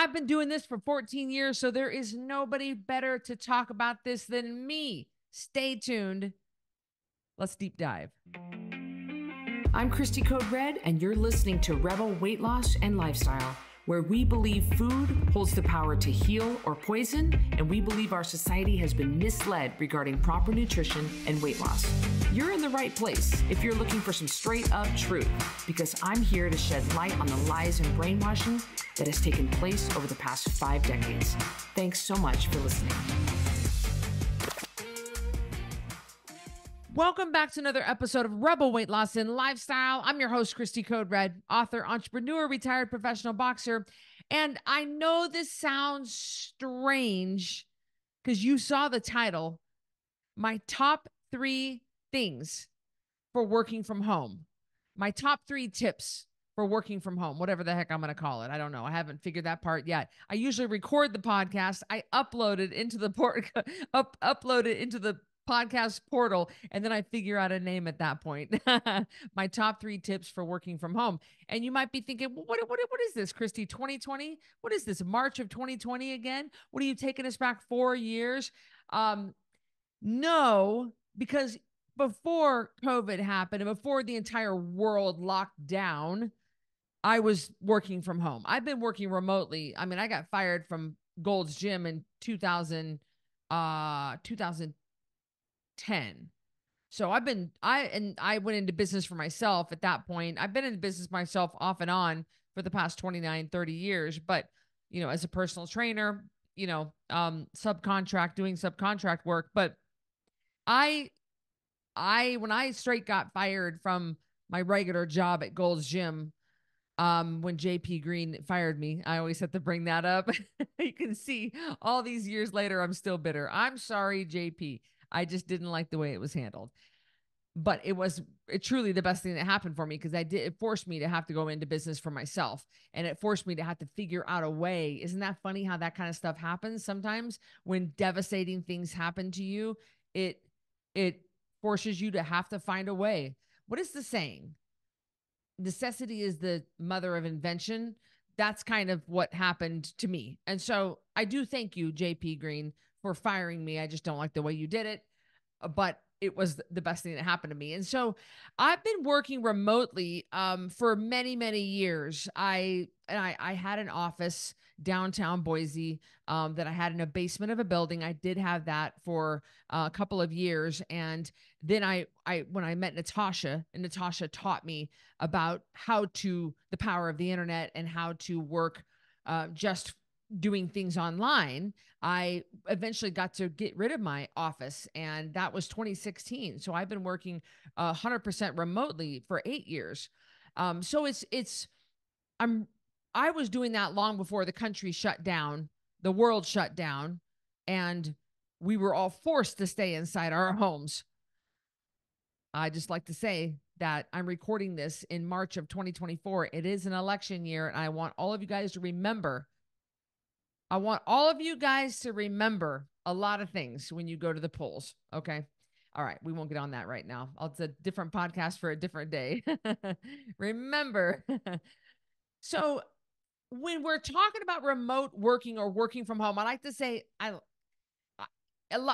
I've been doing this for 14 years, so there is nobody better to talk about this than me. Stay tuned. Let's deep dive. I'm Cristy Code Red, and you're listening to Rebel Weight Loss and Lifestyle, where we believe food holds the power to heal or poison, and we believe our society has been misled regarding proper nutrition and weight loss. You're in the right place if you're looking for some straight up truth, because I'm here to shed light on the lies and brainwashing that has taken place over the past 5 decades. Thanks so much for listening. Welcome back to another episode of Rebel Weight Loss and Lifestyle. I'm your host, Cristy Code Red, author, entrepreneur, retired professional boxer. And I know this sounds strange because you saw the title, my top 3 things for working from home. My top 3 tips for working from home, whatever the heck I'm going to call it. I don't know. I haven't figured that part yet. I usually record the podcast. I upload it into the podcast portal, and then I figure out a name at that point. My top 3 tips for working from home. And you might be thinking, well, what is this, Cristy? 2020? What is this? March of 2020 again? What are you taking us back 4 years? No, because before COVID happened and before the entire world locked down, I was working from home. I've been working remotely. I mean, I got fired from Gold's Gym in 2010. So I went into business for myself at that point. I've been in business myself off and on for the past 29, 30 years, but as a personal trainer, doing subcontract work. But I when I straight got fired from my regular job at Gold's Gym, when JP Green fired me, I always have to bring that up. You can see all these years later, I'm still bitter. I'm sorry, JP. I just didn't like the way it was handled. But it truly the best thing that happened for me, because it forced me to have to go into business for myself, and it forced me to have to figure out a way. Isn't that funny how that kind of stuff happens sometimes when devastating things happen to you? It forces you to have to find a way. What is the saying? Necessity is the mother of invention. That's kind of what happened to me. And so I do thank you, JP Green, for firing me. I just don't like the way you did it, but it was the best thing that happened to me. And so I've been working remotely for many, many years. I had an office downtown Boise that I had in a basement of a building. I did have that for a couple of years. And then when I met Natasha, and Natasha taught me about the power of the internet and how to work just doing things online, I eventually got to get rid of my office, and that was 2016. So I've been working 100% remotely for 8 years. So I was doing that long before the country shut down, the world shut down, and we were all forced to stay inside our homes. I just like to say that I'm recording this in March of 2024. It is an election year, and I want all of you guys to remember a lot of things when you go to the polls. Okay. All right. We won't get on that right now. It's a different podcast for a different day. Remember. So when we're talking about remote working or working from home, I like to say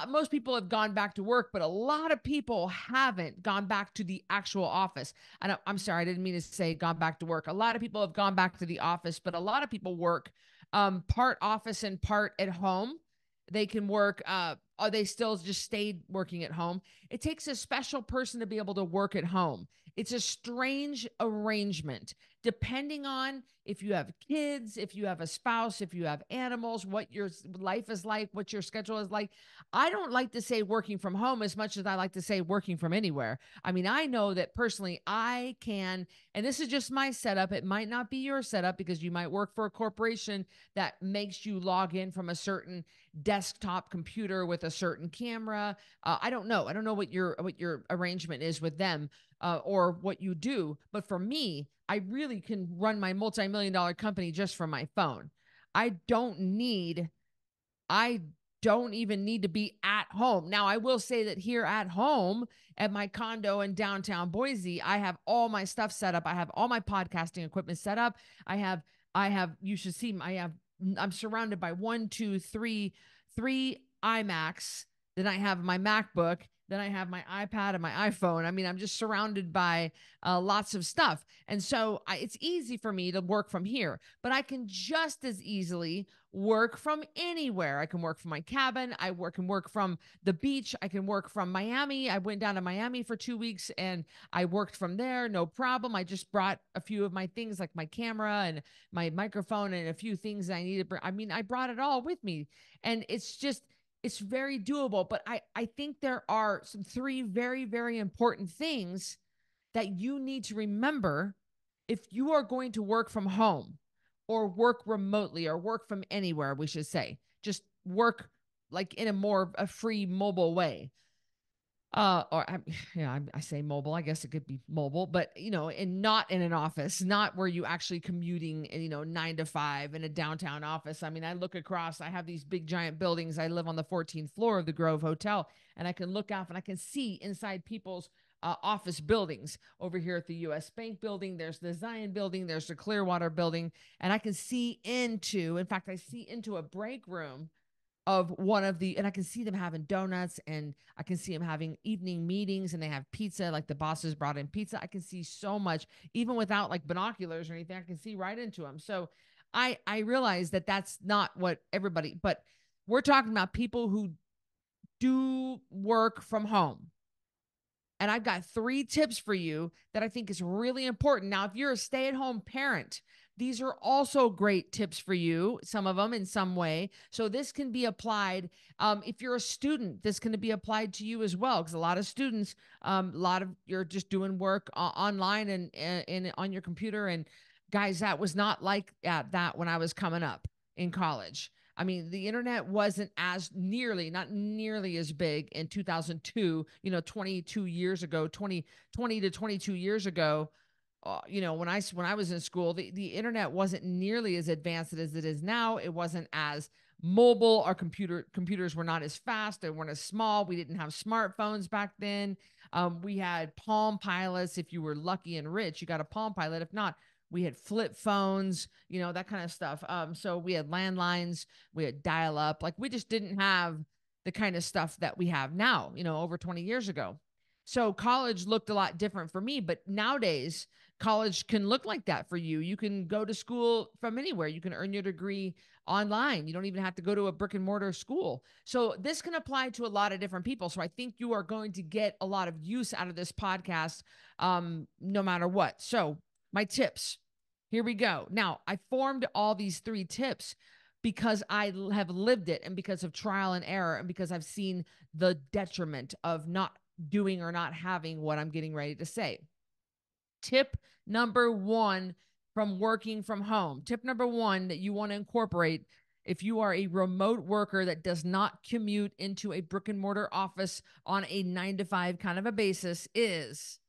most people have gone back to work, but a lot of people haven't gone back to the actual office. I'm sorry, I didn't mean to say gone back to work. A lot of people have gone back to the office, but a lot of people work part office and part at home. They can work, or they still just stayed working at home. It takes a special person to be able to work at home. It's a strange arrangement, depending on if you have kids, if you have a spouse, if you have animals, what your life is like, what your schedule is like. I don't like to say working from home as much as I like to say working from anywhere. I mean, I know that personally I can, and this is just my setup. It might not be your setup, because you might work for a corporation that makes you log in from a certain desktop computer with a certain camera. I don't know. I don't know what your arrangement is with them, or what you do. But for me, I really can run my multi-million-dollar company just from my phone. I don't even need to be at home. Now, I will say that here at home at my condo in downtown Boise, I have all my stuff set up. I have all my podcasting equipment set up. I have, you should see, I have I'm surrounded by one, two, three iMacs. Then I have my MacBook. Then I have my iPad and my iPhone. I mean, I'm just surrounded by lots of stuff. And so it's easy for me to work from here, but I can just as easily work from anywhere. I can work from my cabin. Can work from the beach. I can work from Miami. I went down to Miami for 2 weeks and I worked from there. No problem. I just brought a few of my things like my camera and my microphone and a few things I needed. I mean, I brought it all with me. And it's very doable. But I think there are some three very, very important things that you need to remember if you are going to work from home or work remotely or work from anywhere, we should say. Just work like in a free mobile way. Or I say mobile. I guess it could be mobile, but and not in an office, not where you actually commuting, 9 to 5 in a downtown office. I mean, I look across. I have these big giant buildings. I live on the 14th floor of the Grove Hotel, and I can look out and I can see inside people's office buildings. Over here at the U.S. Bank building, there's the Zion building, there's the Clearwater building, and I can see into. In fact, I see into a break room of one of the, and I can see them having donuts, and I can see them having evening meetings, and they have pizza, like the bosses brought in pizza. I can see so much, even without like binoculars or anything. I can see right into them. So I realize that that's not what everybody, but we're talking about people who do work from home. And I've got 3 tips for you that I think is really important. Now, if you're a stay-at-home parent, these are also great tips for you, some of them in some way. So this can be applied. If you're a student, this can be applied to you as well, because a lot of students, you're just doing work online and on your computer. And guys, that was not like that when I was coming up in college. I mean, the internet wasn't not nearly as big in 2002, 22 years ago, 20 to 22 years ago. When I was in school, the internet wasn't nearly as advanced as it is now. It wasn't as mobile. Our computers were not as fast. They weren't as small. We didn't have smartphones back then. We had Palm Pilots. If you were lucky and rich, you got a Palm Pilot. If not, we had flip phones, that kind of stuff. So we had landlines, we had dial up. Like we just didn't have the kind of stuff that we have now, over 20 years ago. So college looked a lot different for me, but nowadays college can look like that for you. You can go to school from anywhere. You can earn your degree online. You don't even have to go to a brick and mortar school. So this can apply to a lot of different people. So I think you are going to get a lot of use out of this podcast, no matter what. So my tips. Here we go. Now, I formed all these 3 tips because I have lived it and because of trial and error and because I've seen the detriment of not doing or not having what I'm getting ready to say. Tip number 1 from working from home. Tip number 1 that you want to incorporate if you are a remote worker that does not commute into a brick and mortar office on a 9 to 5 kind of a basis is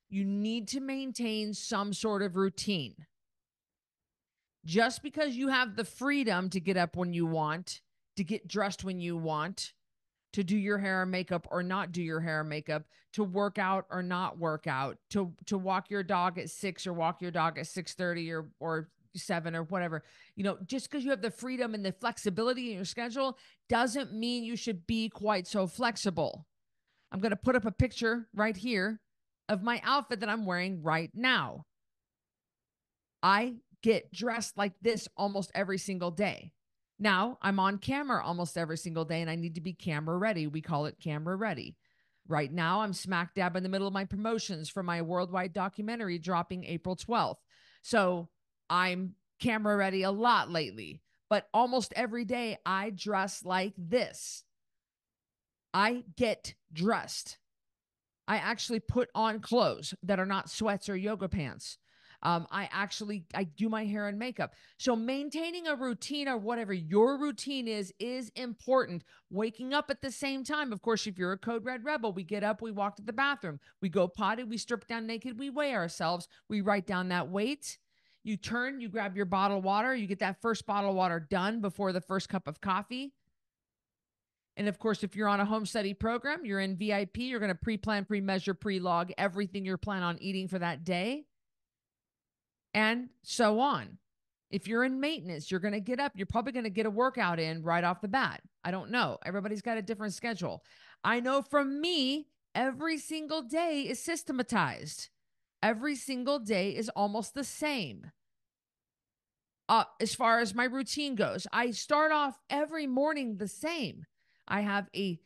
you need to maintain some sort of routine. Just because you have the freedom to get up when you want, to get dressed when you want, to do your hair and makeup or not do your hair and makeup, to work out or not work out, to walk your dog at 6 or walk your dog at 6:30 or 7 or whatever. Just because you have the freedom and the flexibility in your schedule doesn't mean you should be quite so flexible. I'm going to put up a picture right here of my outfit that I'm wearing right now. I get dressed like this almost every single day. Now I'm on camera almost every single day and I need to be camera ready. We call it camera ready. Right now I'm smack dab in the middle of my promotions for my worldwide documentary dropping April 12th. So I'm camera ready a lot lately, but almost every day I dress like this. I get dressed. I actually put on clothes that are not sweats or yoga pants. I do my hair and makeup. So maintaining a routine or whatever your routine is important. Waking up at the same time. Of course, if you're a Code Red Rebel, we get up, we walk to the bathroom, we go potty, we strip down naked, we weigh ourselves, we write down that weight. You turn, you grab your bottle of water, you get that first bottle of water done before the first cup of coffee. And of course, if you're on a home study program, you're in VIP, you're going to pre-plan, pre-measure, pre-log everything you're planning on eating for that day. And so on. If you're in maintenance, you're going to get up. You're probably going to get a workout in right off the bat. I don't know. Everybody's got a different schedule. I know from me, every single day is systematized. Every single day is almost the same. As far as my routine goes, I start off every morning the same. I have a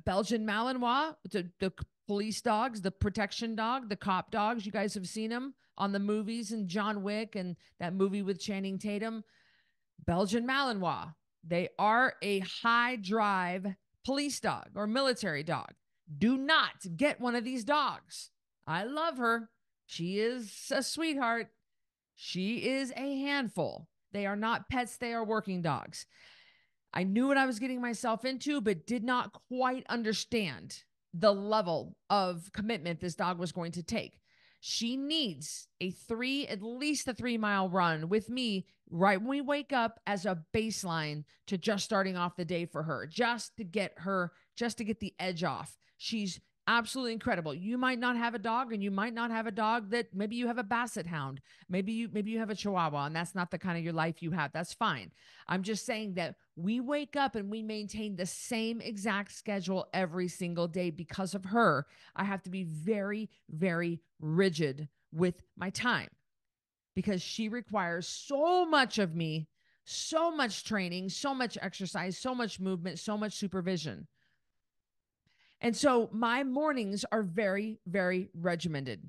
Belgian Malinois, the police dogs, the protection dog, the cop dogs. You guys have seen them on the movies and John Wick and that movie with Channing Tatum. Belgian Malinois. They are a high drive police dog or military dog. Do not get one of these dogs. I love her. She is a sweetheart. She is a handful. They are not pets, they are working dogs. I knew what I was getting myself into, but did not quite understand the level of commitment this dog was going to take. She needs at least a 3 mile run with me right when we wake up as a baseline to just starting off the day for her, just to get the edge off. She's absolutely incredible. You might not have a dog, and you might not have a dog that maybe you have a basset hound. Maybe you have a chihuahua, and that's not the kind of your life you have. That's fine. I'm just saying that we wake up and we maintain the same exact schedule every single day because of her. I have to be very, very rigid with my time because she requires so much of me, so much training, so much exercise, so much movement, so much supervision. And so my mornings are very, very regimented.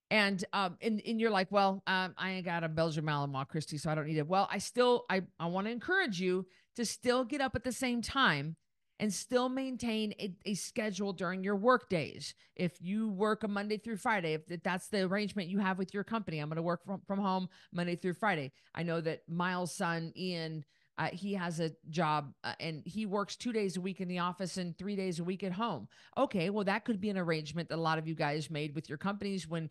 And you're like, well, I ain't got a Belgian Malinois, Cristy, so I don't need it. Well, I want to encourage you to still get up at the same time and still maintain a schedule during your work days. If you work a Monday through Friday, if that's the arrangement you have with your company, I'm going to work from home Monday through Friday. I know that Miles' son, Ian, he has a job and he works 2 days a week in the office and 3 days a week at home. Okay, well, that could be an arrangement that a lot of you guys made with your companies when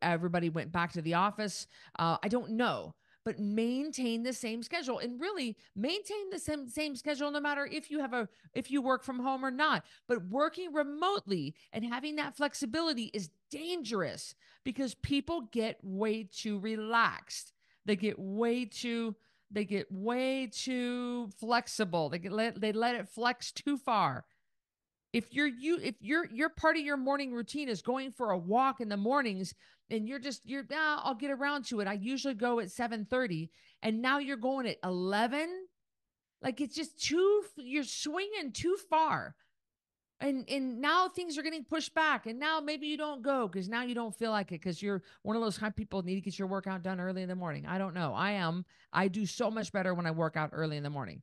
everybody went back to the office. I don't know, but maintain the same schedule and really maintain the same schedule no matter if you work from home or not. But working remotely and having that flexibility is dangerous because people get way too relaxed. They get way too flexible. They let it flex too far. If you're part of your morning routine is going for a walk in the mornings and I'll get around to it. I usually go at 7:30 and now you're going at 11. Like it's just you're swinging too far. And now things are getting pushed back and now maybe you don't go because now you don't feel like it because you're one of those kind of people need to get your workout done early in the morning. I don't know. I do so much better when I work out early in the morning.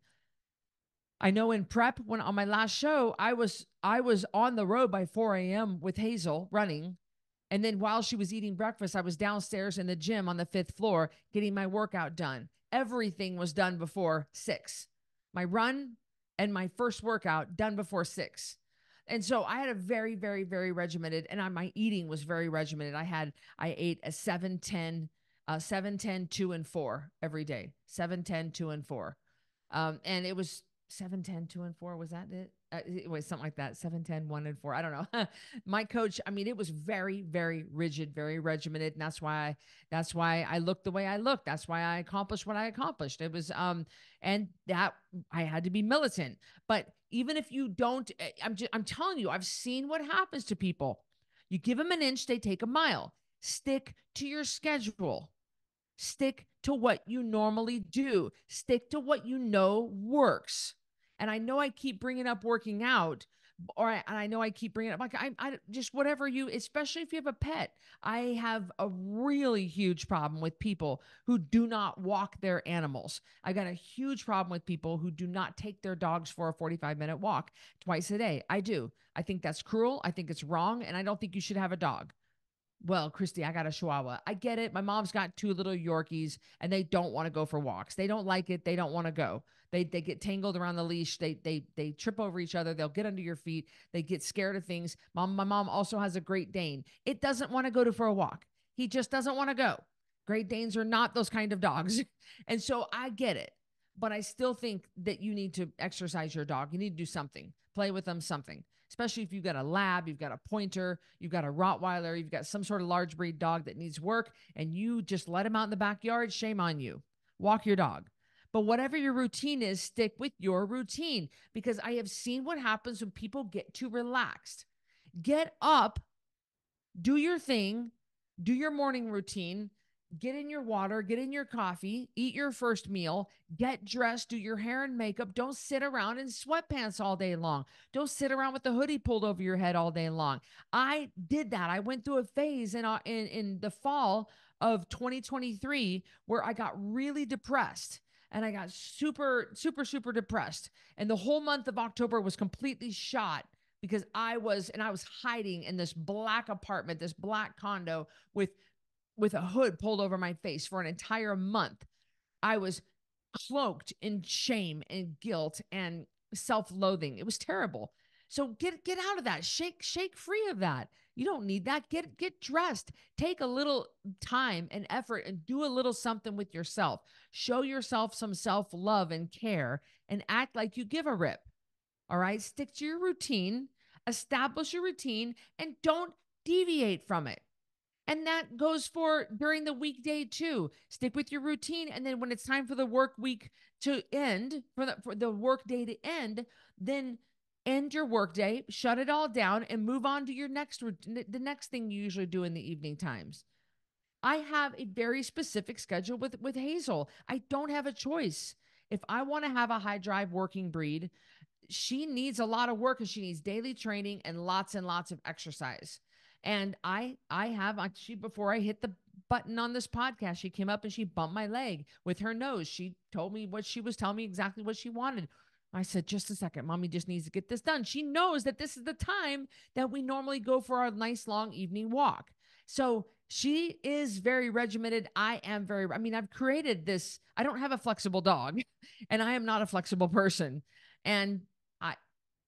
I know in prep when on my last show I was on the road by 4 a.m. with Hazel running, and then while she was eating breakfast I was downstairs in the gym on the 5th floor getting my workout done. Everything was done before 6. My run and my first workout done before 6. And so I had a very, very, very regimented, and my eating was very regimented. I ate a 7, 10, 7, 10, 2, and 4 every day. 7, 10, 2, and 4. And it was 7, 10, 2, and 4. Was that it? It was something like that. 7, 10, 1, and 4. I don't know. My coach, I mean, it was very, very rigid, very regimented. And that's why I looked the way I looked. That's why I accomplished what I accomplished. It was, and that I had to be militant. But even if you don't, I'm telling you, I've seen what happens to people. You give them an inch, they take a mile. Stick to your schedule. Stick to what you normally do. Stick to what you know works. And I know I keep bringing up working out, and I know I keep bringing up like I just whatever you, especially if you have a pet. I have a really huge problem with people who do not walk their animals. I got a huge problem with people who do not take their dogs for a 45-minute walk twice a day. I do. I think that's cruel. I think it's wrong, and I don't think you should have a dog. Well, Cristy, I got a Chihuahua. I get it. My mom's got 2 little Yorkies and they don't want to go for walks. They don't like it. They don't want to go. They get tangled around the leash. They trip over each other. They'll get under your feet. They get scared of things. My mom also has a Great Dane. It doesn't want to go for a walk. He just doesn't want to go. Great Danes are not those kind of dogs. And so I get it. but I still think that you need to exercise your dog. You need to do something, play with them, something. Especially if you've got a lab, you've got a pointer, you've got a Rottweiler, you've got some sort of large breed dog that needs work, and you just let him out in the backyard, shame on you. Walk your dog. But whatever your routine is, stick with your routine because I have seen what happens when people get too relaxed. Get up, do your thing, do your morning routine, get in your water, get in your coffee, eat your first meal, get dressed, do your hair and makeup. Don't sit around in sweatpants all day long. Don't sit around with the hoodie pulled over your head all day long. I did that. I went through a phase in the fall of 2023 where I got really depressed and I got super depressed. And the whole month of October was completely shot because I was hiding in this black apartment, this black condo with a hood pulled over my face for an entire month. I was cloaked in shame and guilt and self-loathing. It was terrible. So get out of that. Shake free of that. You don't need that. Get dressed. Take a little time and effort and do a little something with yourself. Show yourself some self-love and care and act like you give a rip. All right? Stick to your routine, establish your routine and don't deviate from it. And that goes for during the weekday too. Stick with your routine. And then when it's time for the work week to end, for the work day to end, then end your work day, shut it all down, and move on to your the next thing you usually do in the evening times. I have a very specific schedule with Hazel. I don't have a choice. If I want to have a high drive working breed, she needs a lot of work and she needs daily training and lots of exercise. And I have she before I hit the button on this podcast, she came up and she bumped my leg with her nose. She told me what she was telling me exactly what she wanted. I said, just a second, mommy just needs to get this done. She knows that this is the time that we normally go for our nice long evening walk. So she is very regimented. I am I mean, I've created this. I don't have a flexible dog and I am not a flexible person. And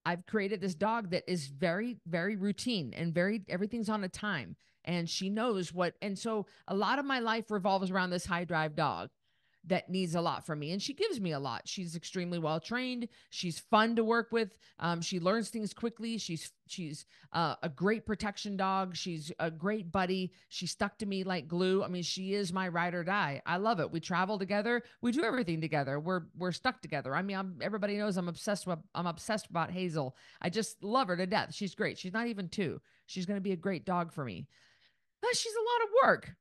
I've created this dog that is very routine and everything's on a time. And she knows what. And so a lot of my life revolves around this high drive dog that needs a lot from me. And she gives me a lot. She's extremely well trained. She's fun to work with. She learns things quickly. She's a great protection dog. She's a great buddy. She stuck to me like glue. I mean, she is my ride or die. I love it. We travel together. We do everything together. We're stuck together. I mean, everybody knows I'm obsessed about Hazel. I just love her to death. She's great. She's not even 2. She's going to be a great dog for me. But she's a lot of work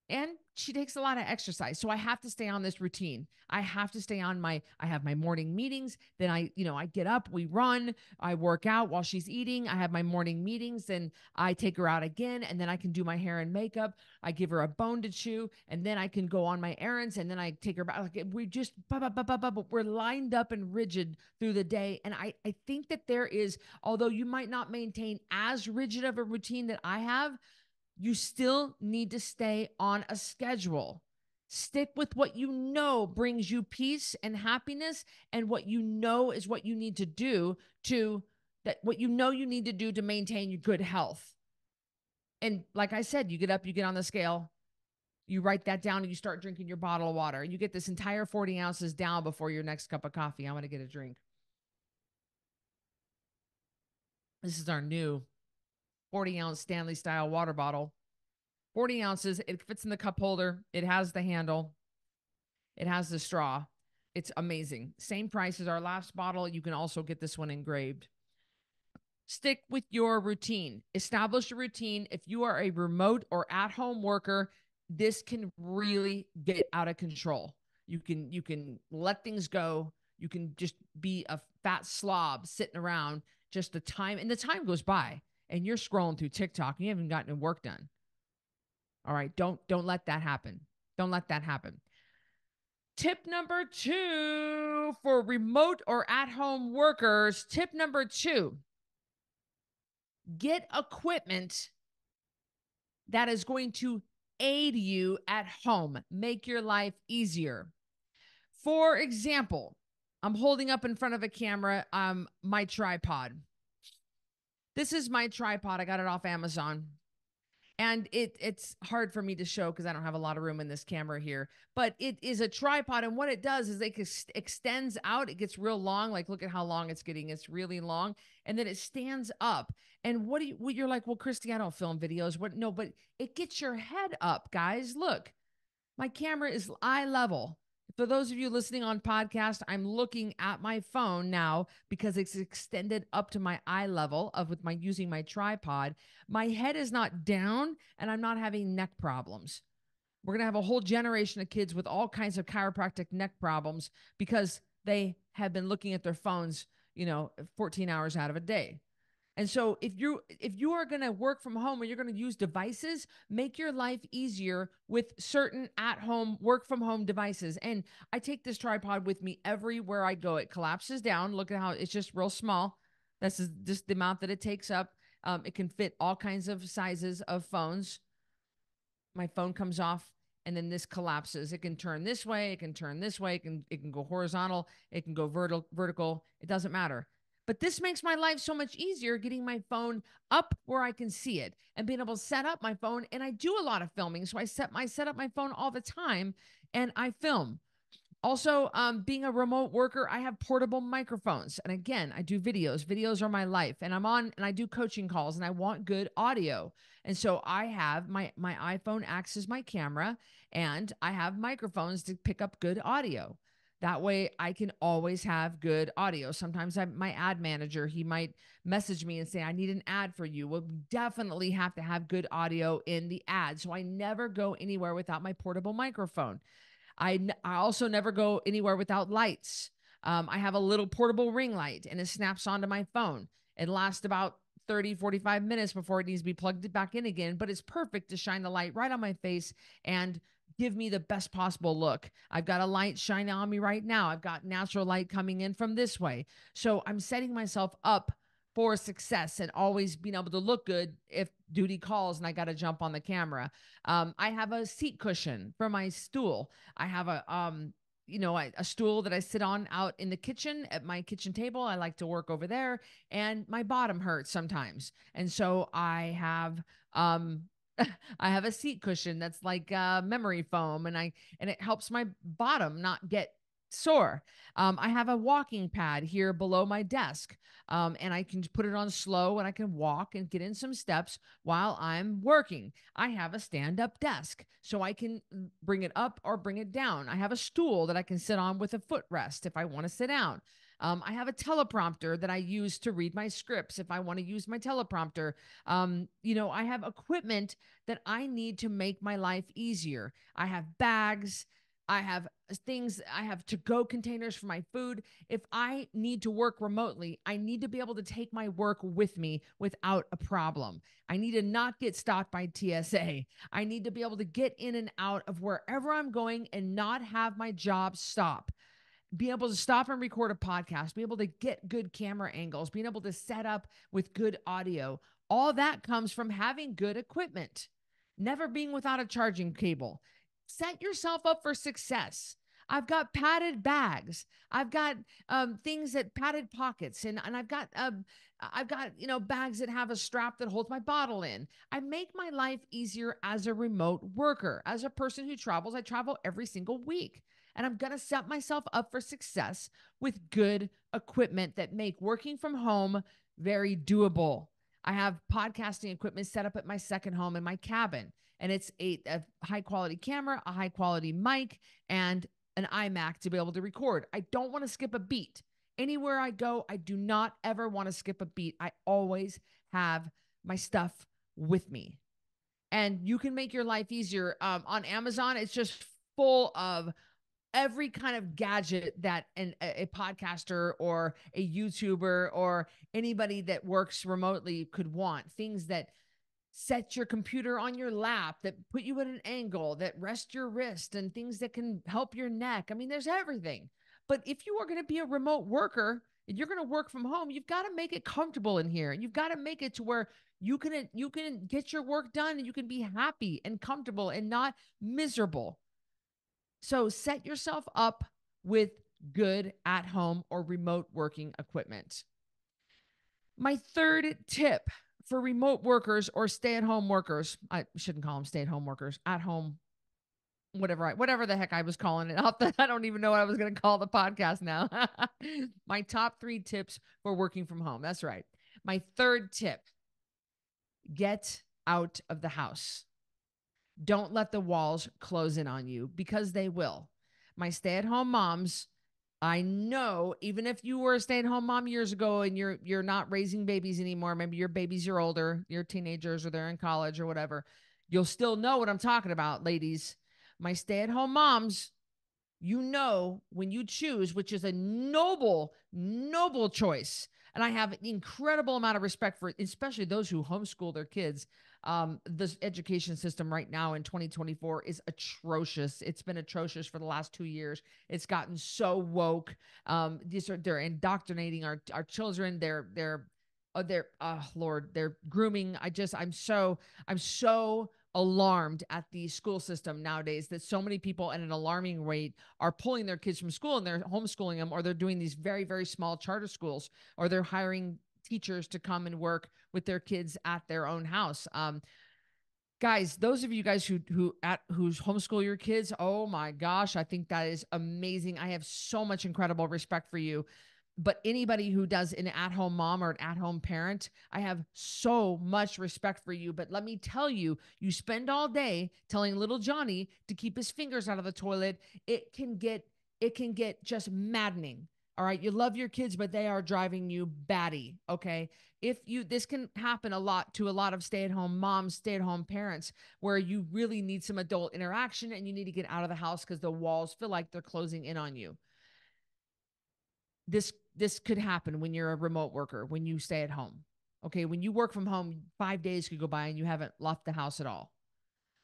and she takes a lot of exercise. So I have to stay on this routine. I have to stay on I have my morning meetings. Then I get up, we run, I work out while she's eating. I have my morning meetings and I take her out again. And then I can do my hair and makeup. I give her a bone to chew and then I can go on my errands and then I take her back. Like we just, but we're lined up and rigid through the day. And I think that there is, although you might not maintain as rigid of a routine that I have, you still need to stay on a schedule. Stick with what you know brings you peace and happiness and what you know is what you need to do what you know you need to do to maintain your good health. And like I said, you get up, you get on the scale, you write that down and you start drinking your bottle of water. You get this entire 40 ounces down before your next cup of coffee. I'm going to get a drink. This is our new 40-ounce Stanley style water bottle. 40 ounces. It fits in the cup holder. It has the handle. It has the straw. It's amazing. Same price as our last bottle. You can also get this one engraved. Stick with your routine. Establish a routine. If you are a remote or at-home worker, this can really get out of control. You can let things go. You can just be a fat slob sitting around just the time goes by and you're scrolling through TikTok and you haven't gotten work done. All right. Don't let that happen. Don't let that happen. Tip number 2 for remote or at-home workers. Tip number 2, get equipment that is going to aid you at home, make your life easier. For example, I'm holding up in front of a camera my tripod. This is my tripod. I got it off Amazon. And it's hard for me to show because I don't have a lot of room in this camera here, but it is a tripod. And what it does is it extends out. It gets real long. Like, look at how long it's getting. It's really long. And then it stands up. And what you're like, well, Cristy, I don't film videos. What? No, but it gets your head up, guys. Look, my camera is eye level. For those of you listening on podcast, I'm looking at my phone now because it's extended up to my eye level of with my using my tripod. My head is not down and I'm not having neck problems. We're going to have a whole generation of kids with all kinds of chiropractic neck problems because they have been looking at their phones, 14 hours out of a day. And so if you are going to work from home or you're going to use devices, make your life easier with certain at-home work from home devices. And I take this tripod with me everywhere I go. It collapses down. Look at how it's just real small. This is just the amount that it takes up. It can fit all kinds of sizes of phones. My phone comes off and then this collapses. It can turn this way, it can turn this way, it can go horizontal, it can go vertical. It doesn't matter. But this makes my life so much easier getting my phone up where I can see it and being able to set up my phone. And I do a lot of filming. So I set up my phone all the time and I film. Also, being a remote worker, I have portable microphones. And again, I do videos. Videos are my life. And I do coaching calls and I want good audio. And so I have my iPhone acts as my camera and I have microphones to pick up good audio. That way I can always have good audio. Sometimes my ad manager, he might message me and say, I need an ad for you. We'll definitely have to have good audio in the ad. So I never go anywhere without my portable microphone. I also never go anywhere without lights. I have a little portable ring light and it snaps onto my phone. It lasts about 30, 45 minutes before it needs to be plugged back in again, but it's perfect to shine the light right on my face and give me the best possible look. I've got a light shining on me right now. I've got natural light coming in from this way. So I'm setting myself up for success and always being able to look good if duty calls and I got to jump on the camera. I have a seat cushion for my stool. I have a stool that I sit on out in the kitchen at my kitchen table. I like to work over there, and my bottom hurts sometimes, and so I have a seat cushion that's like memory foam, and it helps my bottom not get sore. I have a walking pad here below my desk, and I can put it on slow and I can walk and get in some steps while I'm working. I have a stand-up desk, so I can bring it up or bring it down. I have a stool that I can sit on with a footrest if I want to sit down. I have a teleprompter that I use to read my scripts if I want to use my teleprompter. I have equipment that I need to make my life easier. I have bags. I have things, I have to go containers for my food. If I need to work remotely, I need to be able to take my work with me without a problem. I need to not get stopped by TSA. I need to be able to get in and out of wherever I'm going and not have my job stop. Be able to stop and record a podcast, be able to get good camera angles, being able to set up with good audio. All that comes from having good equipment, never being without a charging cable. Set yourself up for success. I've got padded bags. I've got things that padded pockets, and I've got bags that have a strap that holds my bottle in. I make my life easier as a remote worker, as a person who travels. I travel every single week, and I'm gonna set myself up for success with good equipment that make working from home very doable. I have podcasting equipment set up at my second home in my cabin, and it's a high quality camera, a high quality mic, and an iMac to be able to record. I don't want to skip a beat. Anywhere I go, I do not ever want to skip a beat. I always have my stuff with me. And you can make your life easier. On Amazon, it's just full of every kind of gadget that a podcaster or a YouTuber or anybody that works remotely could want. Things that set your computer on your lap, that put you at an angle, that rest your wrist, and things that can help your neck. I mean, there's everything. But if you are going to be a remote worker and you're going to work from home, you've got to make it comfortable in here. You've got to make it to where you can get your work done and you can be happy and comfortable and not miserable. So set yourself up with good at-home or remote working equipment. My third tip for remote workers or stay-at-home workers, I shouldn't call them stay-at-home workers, at home, whatever the heck I was calling it. I don't even know what I was going to call the podcast now. My top 3 tips for working from home. That's right. My third tip: get out of the house. Don't let the walls close in on you, because they will. My stay-at-home moms, I know, even if you were a stay-at-home mom years ago and you're not raising babies anymore, maybe your babies are older, you're teenagers or they're in college or whatever, you'll still know what I'm talking about, ladies. My stay-at-home moms, you know, when you choose, which is a noble choice. And I have an incredible amount of respect for especially those who homeschool their kids. This education system right now in 2024 is atrocious. It's been atrocious for the last 2 years. It's gotten so woke. They're indoctrinating our children. Lord, they're grooming. I'm so alarmed at the school system nowadays, that so many people at an alarming rate are pulling their kids from school and they're homeschooling them, or they're doing these very, very small charter schools, or they're hiring teachers to come and work with their kids at their own house. Guys, those of you guys who's homeschool your kids, oh my gosh, I think that is amazing. I have so much incredible respect for you. But anybody who does an at-home mom or an at-home parent, I have so much respect for you. But let me tell you, you spend all day telling little Johnny to keep his fingers out of the toilet. It can get just maddening. All right. You love your kids, but they are driving you batty. Okay. This can happen a lot to a lot of stay-at-home moms, stay-at-home parents, where you really need some adult interaction and you need to get out of the house because the walls feel like they're closing in on you. This could happen when you're a remote worker, when you stay at home. Okay. When you work from home, 5 days could go by and you haven't left the house at all.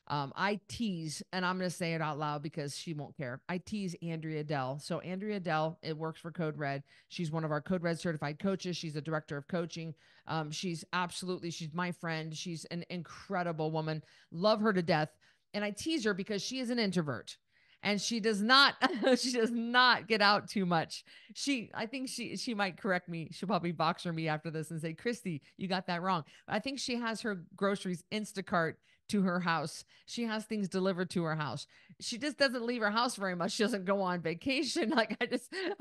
I tease, and I'm going to say it out loud because she won't care. I tease Andrea Dell. So Andrea Dell, it works for Code Red. She's one of our Code Red certified coaches. She's the director of coaching. She's my friend. She's an incredible woman. Love her to death. And I tease her because she is an introvert. And she does not she does not get out too much. I think she might correct me. She'll probably boxer me after this and say, Cristy, you got that wrong. I think she has her groceries Instacart to her house. She has things delivered to her house. She just doesn't leave her house very much. She doesn't go on vacation.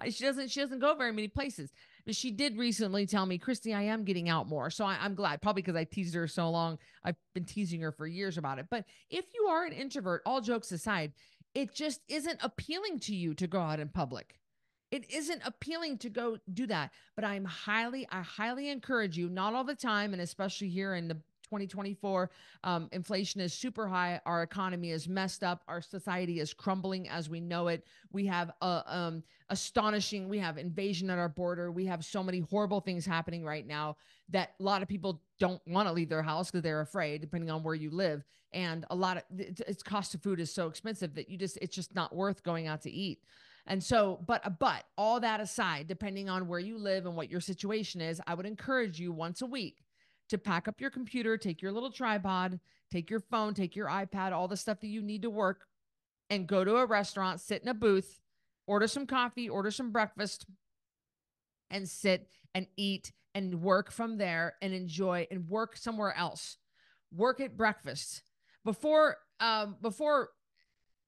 She doesn't go very many places. But she did recently tell me, Cristy, I am getting out more. So I'm glad, probably because I teased her so long. I've been teasing her for years about it. But if you are an introvert, all jokes aside, it just isn't appealing to you to go out in public. It isn't appealing to go do that. But I highly encourage you, not all the time, and especially here in the 2024, inflation is super high. Our economy is messed up. Our society is crumbling as we know it. We have we have invasion at our border. We have so many horrible things happening right now that a lot of people don't want to leave their house because they're afraid, depending on where you live. And its cost of food is so expensive that it's just not worth going out to eat. And so, but all that aside, depending on where you live and what your situation is, I would encourage you once a week to pack up your computer, take your little tripod, take your phone, take your iPad, all the stuff that you need to work, and go to a restaurant, sit in a booth, order some coffee, order some breakfast, and sit and eat and work from there and enjoy and work somewhere else. Work at breakfast. Before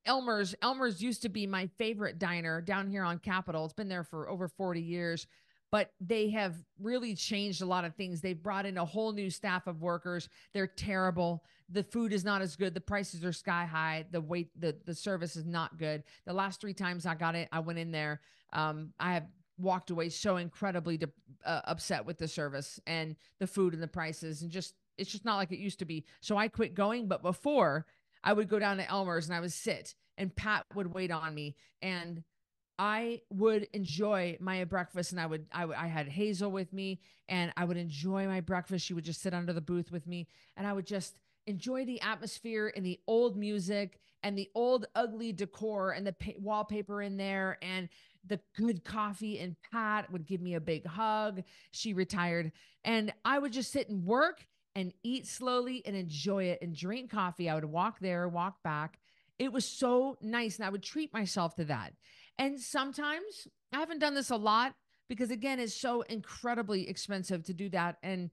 Elmer's used to be my favorite diner down here on Capitol. It's been there for over 40 years, but they have really changed a lot of things. They've brought in a whole new staff of workers. They're terrible. The food is not as good. The prices are sky high. The service is not good. The last 3 times I went in there. I have walked away so incredibly upset with the service and the food and the prices, and it's just not like it used to be. So I quit going. But before, I would go down to Elmer's and I would sit and Pat would wait on me and I would enjoy my breakfast. And I had Hazel with me and I would enjoy my breakfast. She would just sit under the booth with me and I would just enjoy the atmosphere and the old music and the old ugly decor and the wallpaper in there and the good coffee. And Pat would give me a big hug. She retired and I would just sit and work and eat slowly and enjoy it and drink coffee. I would walk there, walk back. It was so nice. And I would treat myself to that. And sometimes I haven't done this a lot because again, it's so incredibly expensive to do that. And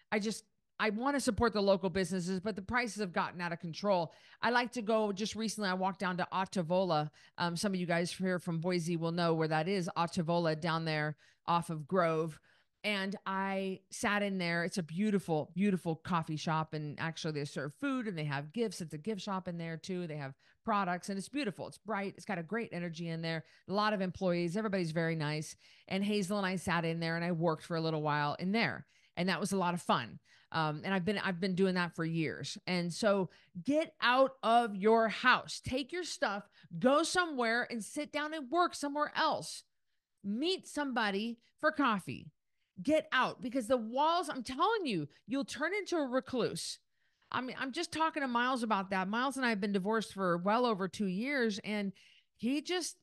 I just, I want to support the local businesses, but the prices have gotten out of control. I like to go. Just recently, I walked down to Ottavola. Some of you guys here from Boise will know where that is. Ottavola down there off of Grove. And I sat in there. It's a beautiful, beautiful coffee shop. And actually, they serve food and they have gifts. It's a gift shop in there too. They have products and it's beautiful. It's bright. It's got a great energy in there. A lot of employees. Everybody's very nice. And Hazel and I sat in there and I worked for a little while in there. And that was a lot of fun. And I've been doing that for years. And so get out of your house, take your stuff, go somewhere and sit down and work somewhere else. Meet somebody for coffee. Get out because the walls, I'm telling you, you'll turn into a recluse. I mean, I'm just talking to Miles about that. Miles and I have been divorced for well over 2 years, and he just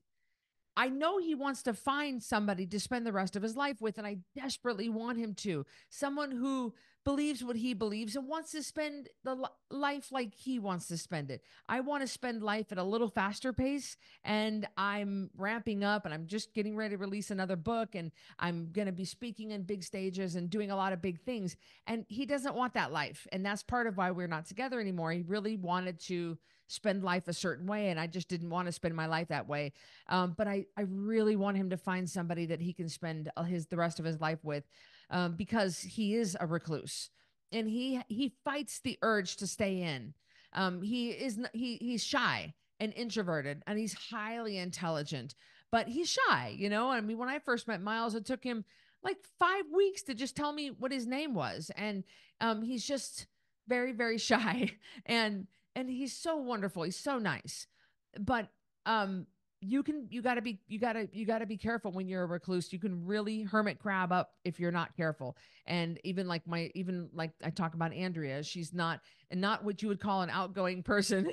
I know he wants to find somebody to spend the rest of his life with, and I desperately want him to. Someone who believes what he believes and wants to spend the life like he wants to spend it. I want to spend life at a little faster pace, and I'm ramping up, and I'm just getting ready to release another book, and I'm going to be speaking in big stages and doing a lot of big things. And he doesn't want that life, and that's part of why we're not together anymore. He really wanted to spend life a certain way, and I just didn't want to spend my life that way. But I really want him to find somebody that he can spend the rest of his life with, because he is a recluse and he fights the urge to stay in. He's shy and introverted, and he's highly intelligent, but he's shy. I mean, when I first met Miles, it took him like 5 weeks to just tell me what his name was, and he's just very, very shy, and he's so wonderful. He's so nice, but um you gotta be careful when you're a recluse. You can really hermit crab up if you're not careful. And even like I talk about Andrea, she's not what you would call an outgoing person.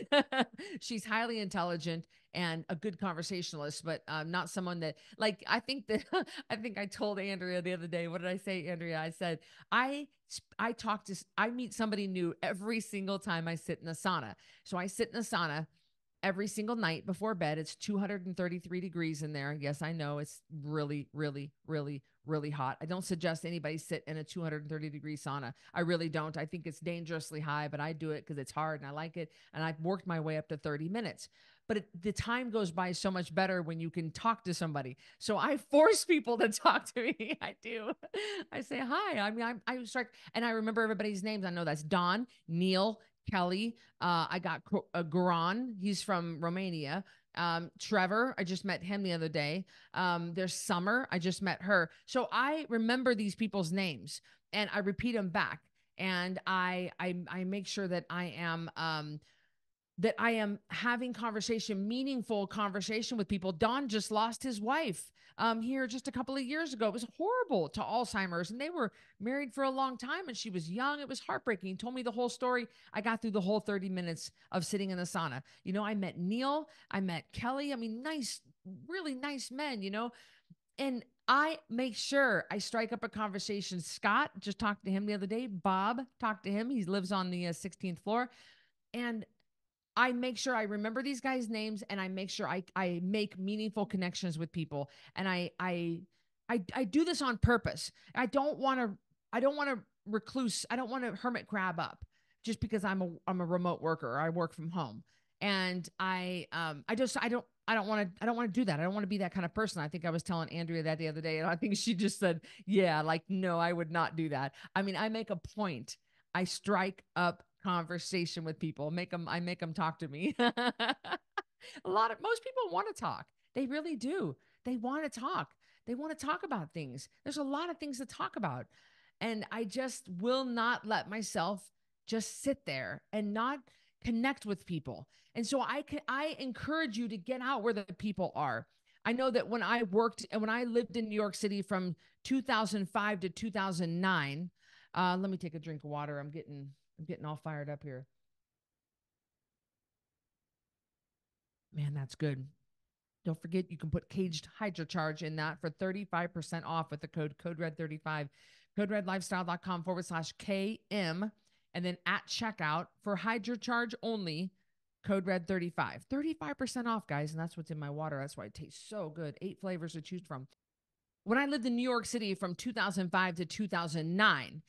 She's highly intelligent and a good conversationalist, but not someone that, like, I think that I think I told Andrea the other day. What did I say, Andrea? I said I meet somebody new every single time I sit in a sauna. So I sit in a sauna every single night before bed. It's 233 degrees in there. Yes, I know it's really, really, really, really hot. I don't suggest anybody sit in a 230-degree sauna. I really don't. I think it's dangerously high, but I do it because it's hard and I like it. And I've worked my way up to 30 minutes. But the time goes by so much better when you can talk to somebody. So I force people to talk to me. I do. I say hi. I mean, I start, and I remember everybody's names. I know that's Don, Neil, Kelly. I got Goran. He's from Romania. Trevor, I just met him the other day. There's Summer. I just met her. So I remember these people's names and I repeat them back. And I make sure that I am having meaningful conversation with people. Don just lost his wife here just a couple of years ago. It was horrible, to Alzheimer's, and they were married for a long time, and she was young. It was heartbreaking. He told me the whole story. I got through the whole 30 minutes of sitting in the sauna. I met Neil. I met Kelly. I mean, nice, really nice men, and I make sure I strike up a conversation. Scott, just talked to him the other day. Bob, talked to him. He lives on the 16th floor. And I make sure I remember these guys' names, and I make sure I make meaningful connections with people. And I do this on purpose. I don't want to recluse. I don't want to hermit crab up just because I'm a remote worker or I work from home. And I don't want to do that. I don't want to be that kind of person. I think I was telling Andrea that the other day, and I think she just said, yeah, like, no, I would not do that. I mean, I make a point. I strike up conversation with people. I make them talk to me. Most people want to talk. They really do. They want to talk. They want to talk about things. There's a lot of things to talk about. And I just will not let myself just sit there and not connect with people. And so I encourage you to get out where the people are. I know that when I lived in New York City from 2005 to 2009, let me take a drink of water. I'm getting all fired up here. Man, that's good. Don't forget, you can put Caged Hydrocharge in that for 35% off with the code RED35, coderedlifestyle.com/KM. And then at checkout for Hydrocharge only, code RED35. 35% off, guys. And that's what's in my water. That's why it tastes so good. 8 flavors to choose from. When I lived in New York City from 2005 to 2009,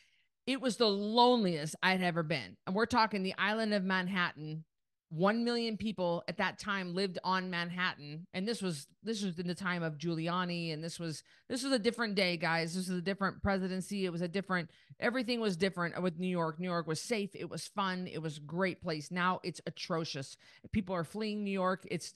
It was the loneliest I'd ever been. And we're talking the island of Manhattan. 1 million people at that time lived on Manhattan. And this was in the time of Giuliani. And this was a different day, guys. This was a different presidency. It was a different, everything was different with New York. New York was safe. It was fun. It was a great place. Now it's atrocious. People are fleeing New York. It's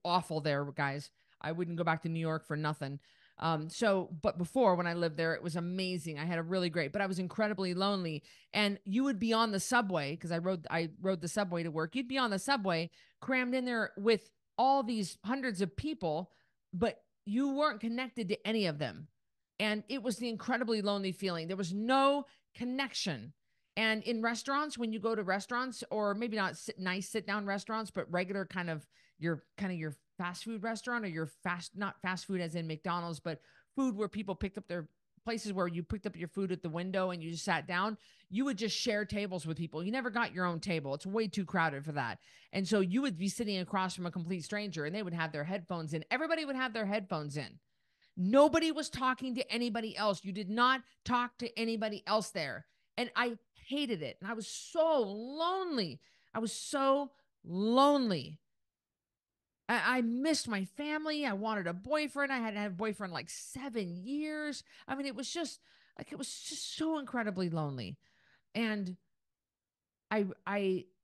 awful there, guys. I wouldn't go back to New York for nothing. But before, when I lived there, it was amazing. I had a really great, but I was incredibly lonely. And you would be on the subway because I rode the subway to work. You'd be on the subway, crammed in there with all these hundreds of people, but you weren't connected to any of them. And it was the incredibly lonely feeling. There was no connection. And in restaurants, when you go to restaurants, or maybe not nice sit down restaurants, but regular kind of your fast food restaurant, or your not fast food as in McDonald's, but food where people picked up their places where you picked up your food at the window and you just sat down, you would just share tables with people. You never got your own table. It's way too crowded for that. And so you would be sitting across from a complete stranger and they would have their headphones in. Everybody would have their headphones in. Nobody was talking to anybody else. You did not talk to anybody else there. And I hated it. And I was so lonely. I was so lonely. I missed my family. I wanted a boyfriend. I had had a boyfriend like 7 years. I mean, it was just so incredibly lonely. And I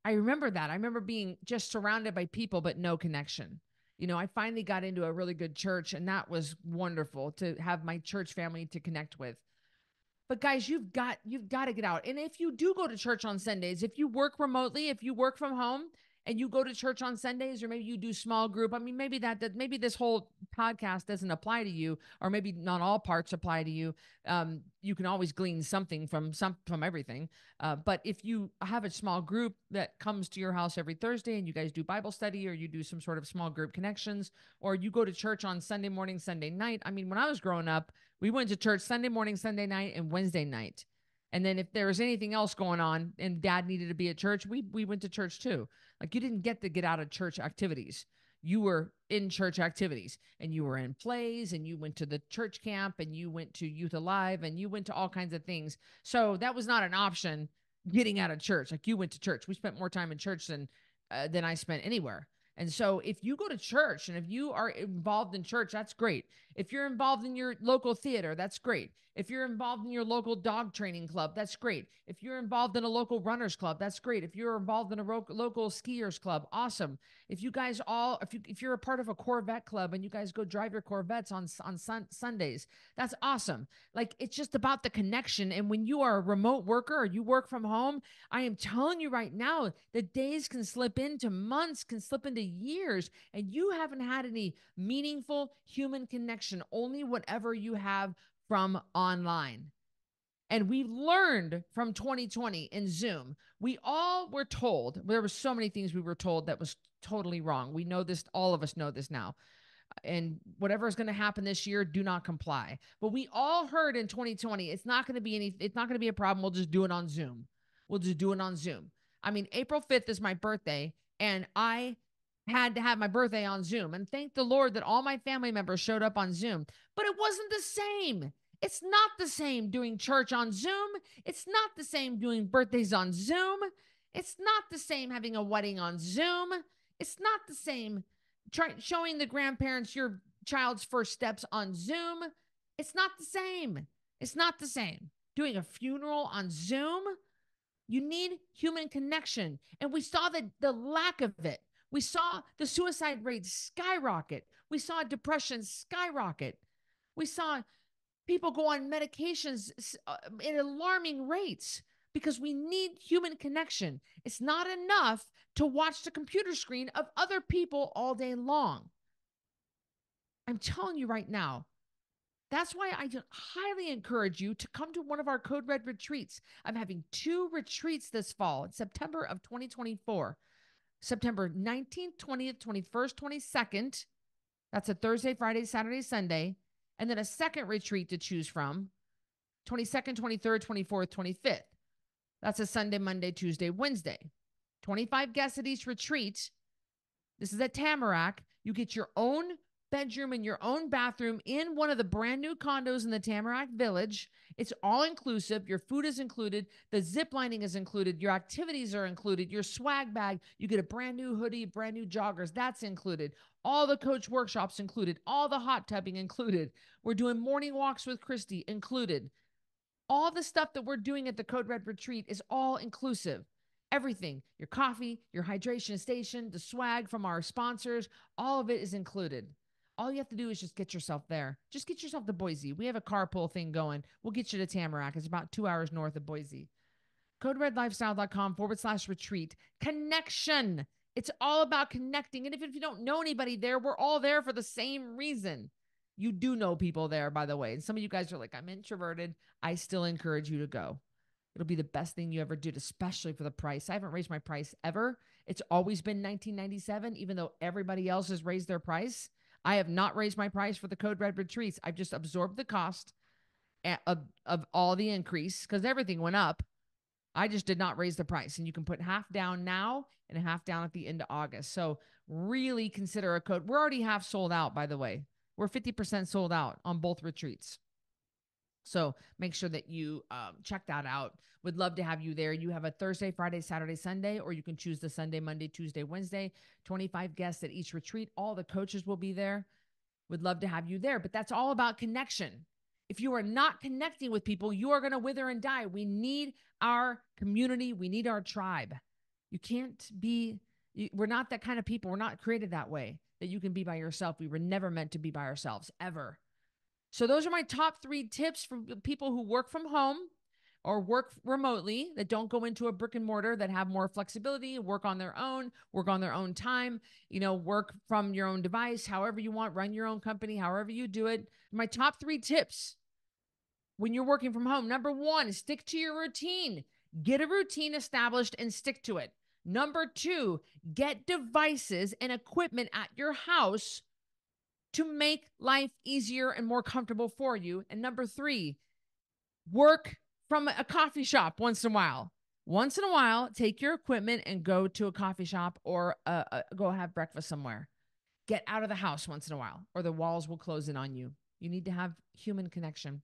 remember that. I remember being just surrounded by people, but no connection. I finally got into a really good church, and that was wonderful to have my church family to connect with. But guys, you've got to get out. And if you do go to church on Sundays, if you work remotely, if you work from home and you go to church on Sundays, or maybe you do small group, I mean, maybe this whole podcast doesn't apply to you, or maybe not all parts apply to you. You can always glean something from everything. But if you have a small group that comes to your house every Thursday and you guys do Bible study, or you do some sort of small group connections, or you go to church on Sunday morning, Sunday night. I mean, when I was growing up, we went to church Sunday morning, Sunday night, and Wednesday night. And then if there was anything else going on and dad needed to be at church, we went to church too. Like, you didn't get to get out of church activities. You were in church activities, and you were in plays, and you went to the church camp, and you went to Youth Alive, and you went to all kinds of things. So that was not an option, getting out of church. Like, you went to church. We spent more time in church than I spent anywhere. And so if you go to church and if you are involved in church, that's great. If you're involved in your local theater, that's great. If you're involved in your local dog training club, that's great. If you're involved in a local runners club, that's great. If you're involved in a local skiers club, awesome. If you guys if you're a part of a Corvette club and you guys go drive your Corvettes on Sundays, that's awesome. Like, it's just about the connection. And when you are a remote worker or you work from home, I am telling you right now, the days can slip into months, can slip into years, and you haven't had any meaningful human connection, only whatever you have from online. And we learned from 2020 in Zoom. We all were told, there were so many things we were told that was totally wrong. We know this, all of us know this now. And whatever is going to happen this year, do not comply. But we all heard in 2020, it's not going to be a problem. We'll just do it on Zoom. We'll just do it on Zoom. I mean, April 5th is my birthday, and I had to have my birthday on Zoom. And thank the Lord that all my family members showed up on Zoom. But it wasn't the same. It's not the same doing church on Zoom. It's not the same doing birthdays on Zoom. It's not the same having a wedding on Zoom. It's not the same showing the grandparents your child's first steps on Zoom. It's not the same. It's not the same. Doing a funeral on Zoom, you need human connection. And we saw the lack of it. We saw the suicide rates skyrocket. We saw depression skyrocket. We saw people go on medications at alarming rates because we need human connection. It's not enough to watch the computer screen of other people all day long. I'm telling you right now, that's why I highly encourage you to come to one of our Code Red retreats. I'm having 2 retreats this fall in September of 2024. September 19th, 20th, 21st, 22nd. That's a Thursday, Friday, Saturday, Sunday. And then a second retreat to choose from, 22nd, 23rd, 24th, 25th. That's a Sunday, Monday, Tuesday, Wednesday. 25 guests at each retreat. This is at Tamarack. You get your own bedroom and your own bathroom in one of the brand new condos in the Tamarack Village. It's all inclusive. Your food is included. The zip lining is included. Your activities are included. Your swag bag, you get a brand new hoodie, brand new joggers. That's included. All the coach workshops included. All the hot tubbing included. We're doing morning walks with Cristy included. All the stuff that we're doing at the Code Red Retreat is all inclusive. Everything, your coffee, your hydration station, the swag from our sponsors, all of it is included. All you have to do is just get yourself there. Just get yourself to Boise. We have a carpool thing going. We'll get you to Tamarack. It's about 2 hours north of Boise. CodeRedLifestyle.com/retreat. Connection. It's all about connecting. And if you don't know anybody there, we're all there for the same reason. You do know people there, by the way. And some of you guys are like, I'm introverted. I still encourage you to go. It'll be the best thing you ever did, especially for the price. I haven't raised my price ever. It's always been $19.97, even though everybody else has raised their price. I have not raised my price for the Code Red Retreats. I've just absorbed the cost of all the increase because everything went up. I just did not raise the price. And you can put half down now and half down at the end of August. So really consider a code. We're already half sold out, by the way. We're 50% sold out on both retreats. So make sure that you check that out. Would love to have you there. You have a Thursday, Friday, Saturday, Sunday, or you can choose the Sunday, Monday, Tuesday, Wednesday. 25 guests at each retreat. All the coaches will be there. Would love to have you there. But that's all about connection. If you are not connecting with people, you are going to wither and die. We need our community. We need our tribe. You can't be, we're not that kind of people. We're not created that way, that you can be by yourself. We were never meant to be by ourselves, ever. So those are my top 3 tips for people who work from home or work remotely, that don't go into a brick and mortar, that have more flexibility, work on their own time, work from your own device, however you want, run your own company, however you do it. My top 3 tips when you're working from home. Number 1, stick to your routine. Get a routine established and stick to it. Number 2, get devices and equipment at your house to make life easier and more comfortable for you. And number 3, work from a coffee shop once in a while. Once in a while, take your equipment and go to a coffee shop or go have breakfast somewhere. Get out of the house once in a while, or the walls will close in on you. You need to have human connection.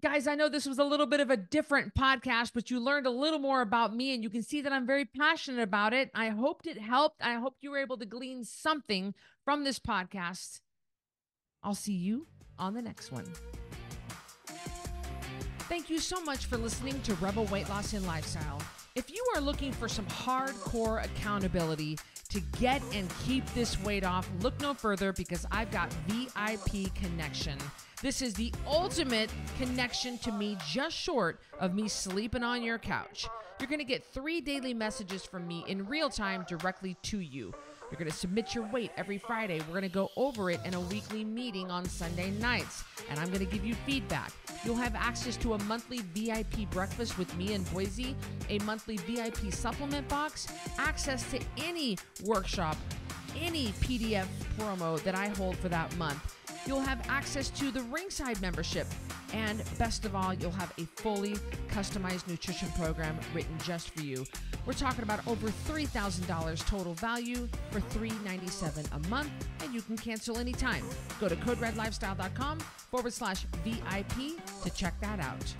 Guys, I know this was a little bit of a different podcast, but you learned a little more about me, and you can see that I'm very passionate about it. I hoped it helped. I hope you were able to glean something from this podcast. I'll see you on the next one. Thank you so much for listening to Rebel Weight Loss and Lifestyle. If you are looking for some hardcore accountability to get and keep this weight off, look no further, because I've got VIP Connection. This is the ultimate connection to me, just short of me sleeping on your couch. You're going to get 3 daily messages from me in real time directly to you. You're going to submit your weight every Friday. We're going to go over it in a weekly meeting on Sunday nights, and I'm going to give you feedback. You'll have access to a monthly VIP breakfast with me in Boise, a monthly VIP supplement box, access to any workshop, any PDF promo that I hold for that month. You'll have access to the Ringside membership. And best of all, you'll have a fully customized nutrition program written just for you. We're talking about over $3,000 total value for $397 a month, and you can cancel anytime. Go to CodeRedLifestyle.com/VIP to check that out.